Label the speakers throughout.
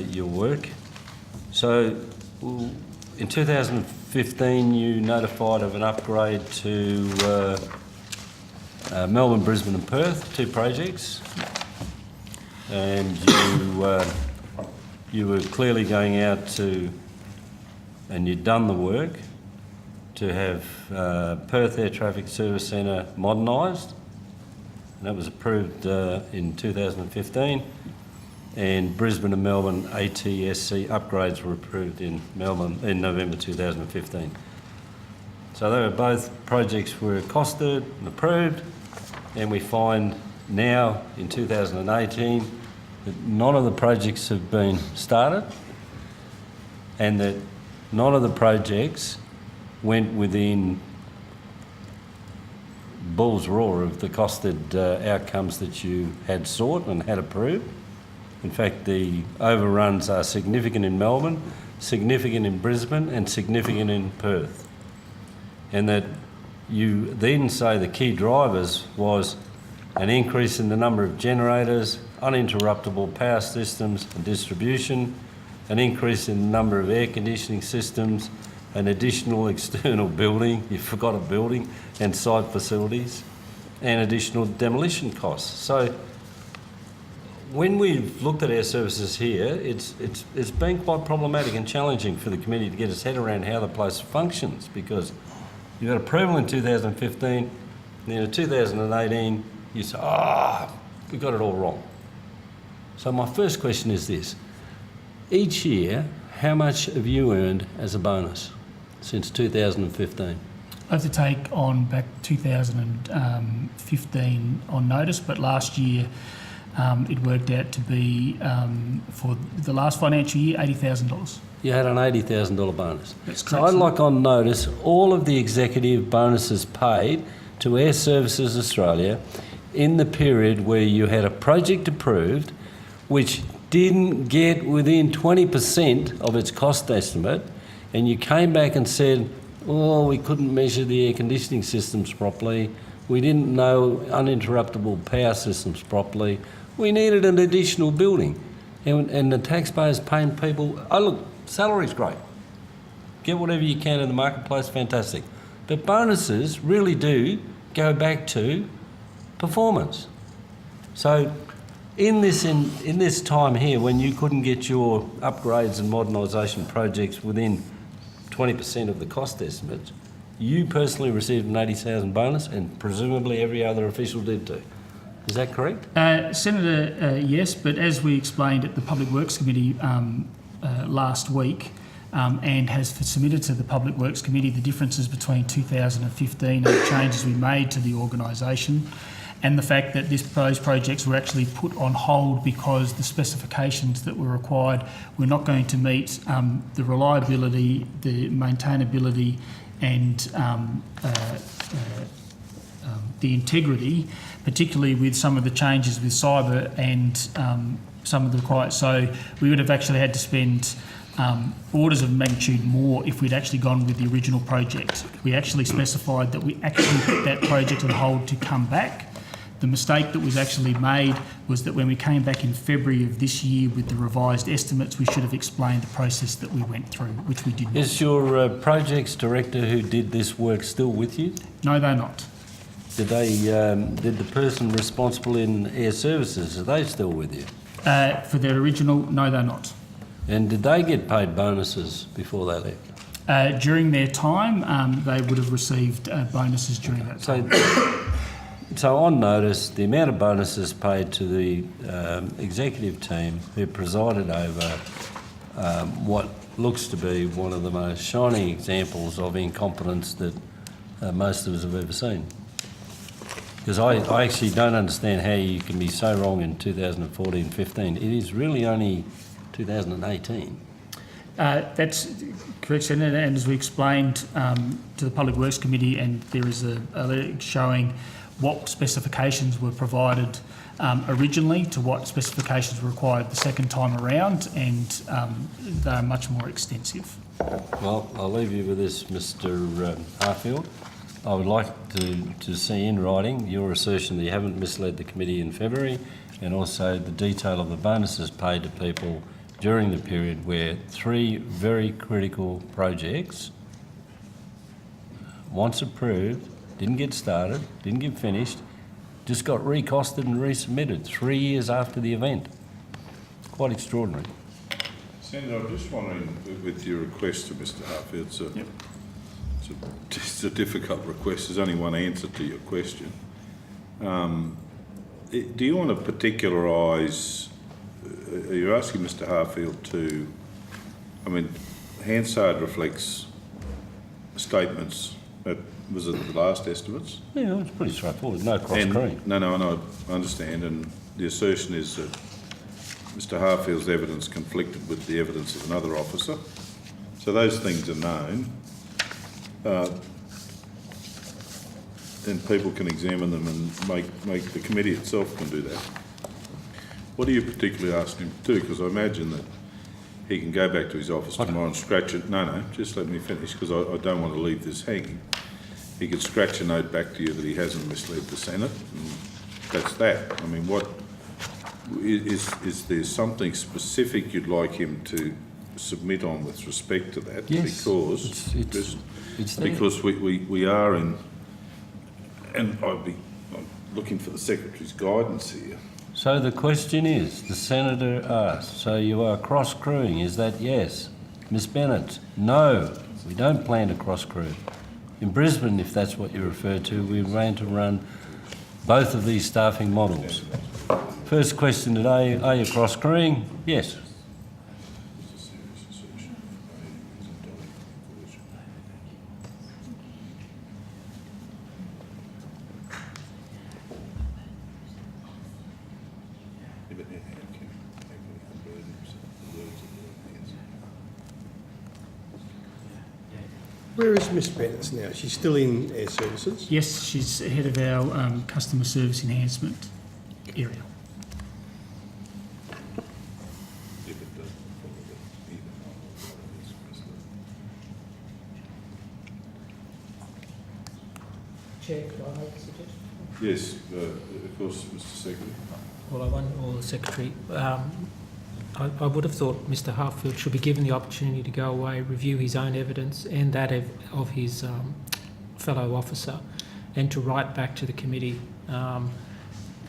Speaker 1: your work. So in 2015 you notified of an upgrade to Melbourne, Brisbane and Perth, 2 projects, and you were clearly going out to, and you'd done the work to have Perth Air Traffic Service Centre modernised, and that was approved in 2015, and Brisbane and Melbourne ATSC upgrades were approved in Melbourne in November 2015. So they were both projects were costed and approved, and we find now in 2018 that none of the projects have been started and that none of the projects went within bull's roar of the costed outcomes that you had sought and had approved. In fact, the overruns are significant in Melbourne, significant in Brisbane and significant in Perth. And that you then say the key drivers was an increase in the number of generators, uninterruptible power systems and distribution, an increase in the number of air conditioning systems, an additional external building, you forgot a building, and site facilities, and additional demolition costs. So when we've looked at our services here, it's been quite problematic and challenging for the committee to get its head around how the place functions, because you got approval in 2015, and then in 2018, you say, we got it all wrong. So my first question is this. Each year, how much have you earned as a bonus since 2015?
Speaker 2: I have to take on back 2015 on notice, but last year it worked out to be, for the last financial year, $80,000.
Speaker 1: You had an $80,000 bonus.
Speaker 2: That's correct.
Speaker 1: So I'd like on notice all of the executive bonuses paid to Air Services Australia in the period where you had a project approved which didn't get within 20% of its cost estimate, and you came back and said, we couldn't measure the air conditioning systems properly, we didn't know uninterruptible power systems properly, we needed an additional building. And the taxpayers paying people, look, salary's great. Get whatever you can in the marketplace, fantastic. But bonuses really do go back to performance. So in this time here, when you couldn't get your upgrades and modernisation projects within 20% of the cost estimates, you personally received an $80,000 bonus, and presumably every other official did too. Is that correct?
Speaker 2: Senator, yes, but as we explained at the Public Works Committee last week, and has submitted to the Public Works Committee the differences between 2015 and the changes we made to the organisation, and the fact that those projects were actually put on hold because the specifications that were required were not going to meet the reliability, the maintainability and the integrity, particularly with some of the changes with cyber and some of the required. So we would have actually had to spend orders of magnitude more if we'd actually gone with the original project. We actually specified that we actually put that project on hold to come back. The mistake that was actually made was that when we came back in February of this year with the revised estimates, we should have explained the process that we went through, which we did not.
Speaker 1: Is your projects director who did this work still with you?
Speaker 2: No, they're not.
Speaker 1: Did the person responsible in Air Services, are they still with you?
Speaker 2: For their original, no, they're not.
Speaker 1: And did they get paid bonuses before they left?
Speaker 2: During their time, they would have received bonuses during that time.
Speaker 1: So on notice, the amount of bonuses paid to the executive team who presided over what looks to be one of the most shining examples of incompetence that most of us have ever seen. Because I actually don't understand how you can be so wrong in 2014-15. It is really only 2018.
Speaker 2: That's correct, Senator, and as we explained to the Public Works Committee, and there is a letter showing what specifications were provided originally to what specifications were required the second time around, and they're much more extensive.
Speaker 1: Well, I'll leave you with this, Mr. Harfwit. I would like to see in writing your assertion that you haven't misled the committee in February, and also the detail of the bonuses paid to people during the period where 3 very critical projects, once approved, didn't get started, didn't get finished, just got recosted and resubmitted 3 years after the event. Quite extraordinary.
Speaker 3: Senator, I'm just wondering, with your request to Mr Harfwit, it's a difficult request. There's only one answer to your question. Do you want to particularise, are you asking Mr Harfwit to, I mean, Hansard reflects statements that, was it the last estimates?
Speaker 1: Yeah, it's pretty straightforward, no cross-cream.
Speaker 3: No, I understand, and the assertion is that Mr Harfield's evidence conflicted with the evidence of another officer. So those things are known. Then people can examine them and make the committee itself can do that. What are you particularly asking him to do? Because I imagine that he can go back to his office tomorrow and scratch it. No, just let me finish, because I don't want to leave this hanging. He could scratch a note back to you that he hasn't misled the Senate, and that's that. I mean, what is there something specific you'd like him to submit on with respect to that?
Speaker 1: Yes,
Speaker 3: because
Speaker 1: it's there.
Speaker 3: because we are in, and I'm looking for the Secretary's guidance here.
Speaker 1: So the question is, the Senator asked, so you are cross-crewing, is that yes? Ms Bennett, no, we don't plan to cross-crew. In Brisbane, if that's what you refer to, we plan to run both of these staffing models. First question today, are you cross-crewing? Yes.
Speaker 4: Where is Miss Bennett now? She's still in Air Services?
Speaker 2: Yes, she's head of our customer service enhancement area.
Speaker 5: Chair, could I make a suggestion?
Speaker 3: Yes, of course, Mr Secretary.
Speaker 5: Well, I wonder, or the Secretary, I would have thought Mr Harfwit should be given the opportunity to go away, review his own evidence and that of his fellow officer, and to write back to the committee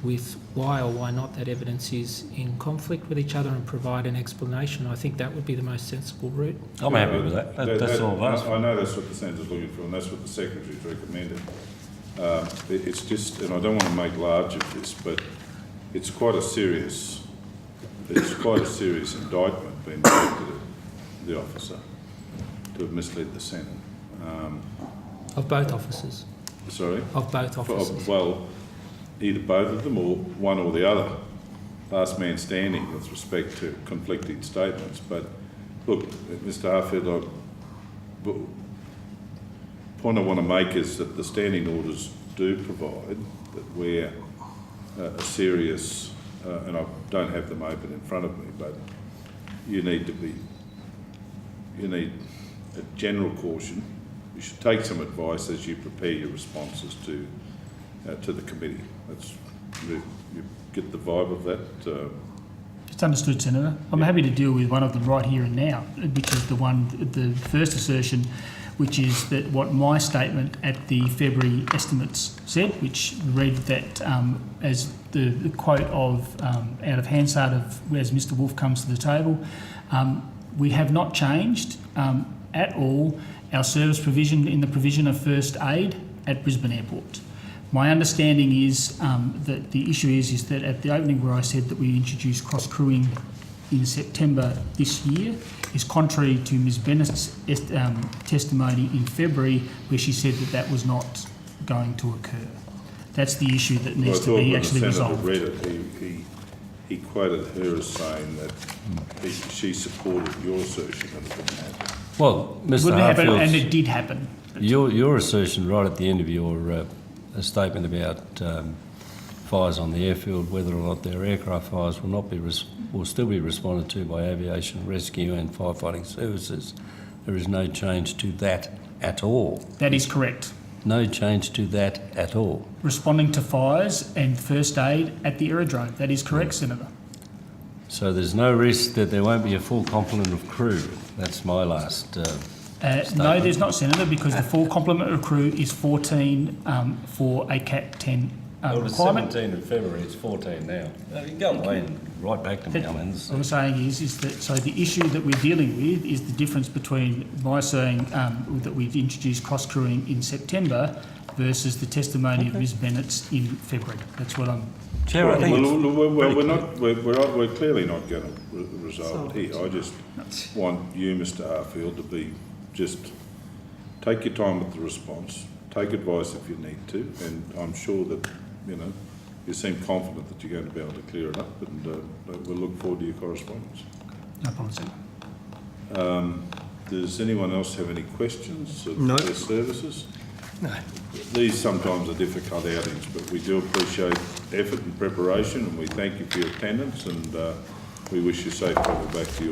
Speaker 5: with why or why not that evidence is in conflict with each other and provide an explanation. I think that would be the most sensible route.
Speaker 1: I'm happy with that. That's all I've asked for.
Speaker 3: I know that's what the Senator's looking for, and that's what the Secretary's recommended. It's just, and I don't want to make large of this, but it's quite a serious indictment being made to the officer to have misled the Senate.
Speaker 5: Of both officers?
Speaker 3: Sorry?
Speaker 5: Of both officers?
Speaker 3: Well, either both of them or one or the other. Last man standing with respect to conflicting statements. But look, Mr Harfwit, the point I want to make is that the standing orders do provide that where a serious, and I don't have them open in front of me, but you need a general caution. You should take some advice as you prepare your responses to the committee. You get the vibe of that?
Speaker 2: It's understood, Senator. I'm happy to deal with one of them right here and now, which is the first assertion, which is that what my statement at the February estimates said, which read that as the quote of out of Hansard of as Mr Wolf comes to the table, we have not changed at all our service provision in the provision of first aid at Brisbane Airport. My understanding is that the issue is that at the opening where I said that we introduced cross-crewing in September this year is contrary to Ms Bennett's testimony in February, where she said that was not going to occur. That's the issue that needs to be actually resolved.
Speaker 3: When the Senator read it, he quoted her as saying that she supported your assertion that it wouldn't happen.
Speaker 1: Well, Mr
Speaker 2: Wouldn't happen,
Speaker 1: Harfield's-
Speaker 2: and it did happen.
Speaker 1: Your assertion right at the end of your statement about fires on the airfield, whether or not they're aircraft fires, will still be responded to by aviation rescue and firefighting services. There is no change to that at all.
Speaker 2: That is correct.
Speaker 1: No change to that at all.
Speaker 2: Responding to fires and first aid at the aerodrome. That is correct, Senator.
Speaker 1: So there's no risk that there won't be a full complement of crew. That's my last
Speaker 2: No, there's not, Senator, because the full complement of crew is 14 for a Cat 10
Speaker 1: Well, it was
Speaker 2: requirement.
Speaker 1: 17 in February, it's 14 now. You can go away and right back to me, I mean,
Speaker 2: What I'm saying is that, so the issue that we're dealing with is the difference between my saying that we've introduced cross-crewing in September versus the testimony of Ms Bennett's in February. That's what I'm...
Speaker 1: Chair, I think
Speaker 3: We're clearly not going to resolve it here. I just want you, Mr Harfield, to be just take your time with the response, take advice if you need to, and I'm sure that, you know, you seem confident that you're going to be able to clear it up, and we'll look forward to your correspondence.
Speaker 2: No problem, Senator.
Speaker 3: Does anyone else have any questions of
Speaker 4: No.
Speaker 3: their services?
Speaker 4: No.
Speaker 3: These sometimes are difficult outings, but we do appreciate effort and preparation, and we thank you for your attendance, and we wish you safe travel back to your